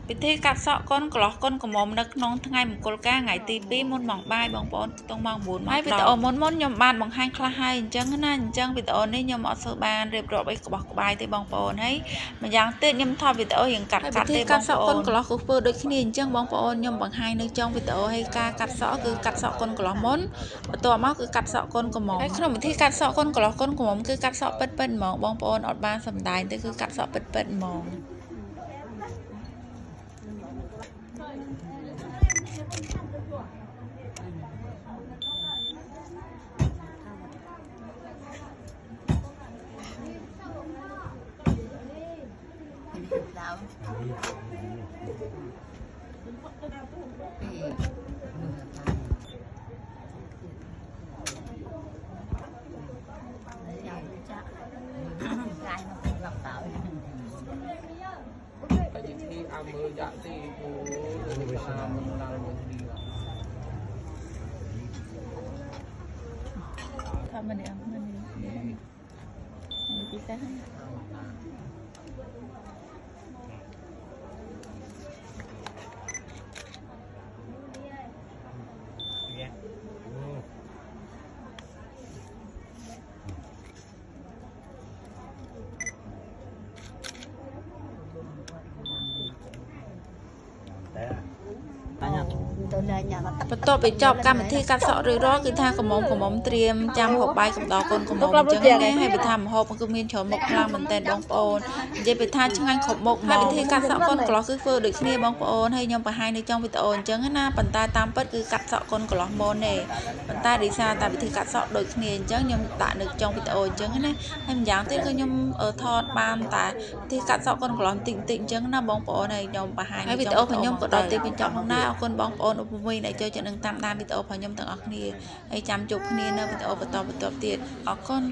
ពិធីកាត់សក់កូនកន្លោះកូនក្រមុំនៅក្នុងថ្ងៃមង្គលការថ្ងៃទី2មុនម៉ោងបាយបងប្អូនខ្ទង់ម៉ោង9ម៉ោង10ហើយវីដេអូមុនខ្ញុំបានបង្ហាញខ្លះហើយអញ្ចឹងណាអញ្ចឹងវីដេអូនេះខ្ញុំអត់សូវបានរៀបរាប់អីក្បោះក្បាយទេបងប្អូនហើយម្យ៉ាងទៀតខ្ញុំថតវីដេអូរៀងកាត់ទេបងប្អូនកូនកន្លោះគឺធ្វើដូចគ្នាអញ្ចឹងបងប្អូនខ្ញុំបង្ហាញនៅចុងវីដេអូហើយការកាត់សក់គឺកាត់សក់កូនកន្លោះមុនបន្ទាប់មកគឺកាត់សក់កូនក្រមុំហើយក្នុងវិធីកាត់សក់កូនកន្លោះកូនក្រមុំគឺកាត់សក់ពិតៗហ្មងបងប្អូនអត់បានសម្ដែងទេគឺកាត់សក់ពិតៗហ្មងทำมันเนี่ยมันพิเศษបន្ទាប់ពីចប់កម្មវិធីកាត់សក់រួចរាល់គឺថាក្រមុំត្រៀមចាំហូបបាយកំដរកូនក្រមុំអញ្ចឹងណាហើយវិធីម្ហូបគឺមានច្រើនមុខខ្លាំងមែនទែនបងប្អូននិយាយពីថាឆ្ងាញ់គ្រប់មុខហើយវិធីកាត់សក់កូនកន្លោះគឺធ្វើដូចគ្នាបងប្អូនហើយខ្ញុំបង្ហាញនៅtrongវីដេអូអញ្ចឹងណាប៉ុន្តែតាមពិតគឺកាត់សក់កូនកន្លោះមុនទេប៉ុន្តែដោយសារតែវិធីកាត់សក់ដូចគ្នាអញ្ចឹងខ្ញុំដាក់នៅtrongវីដេអូអញ្ចឹងណាហើយម្យ៉ាងទៀតគឺខ្ញុំថតបានតែវិធីកាត់សក់កូនកន្លោះបន្តិចអញ្ចឹងណាបងប្អូនហើយខ្ញុំបង្ហាញហើយវីដេអូរបស់ខ្ញុំក៏ដល់ទីបញ្ចប់ផងដែរអរគុណបងប្អូនឧបម័យដែលចូលចិត្តនឹងតាមដានវីដេអូរបស់ខ្ញុំទាំងអស់គ្នាហើយចាំជួបគ្នានៅវីដេអូបន្តទៀតអរគុណ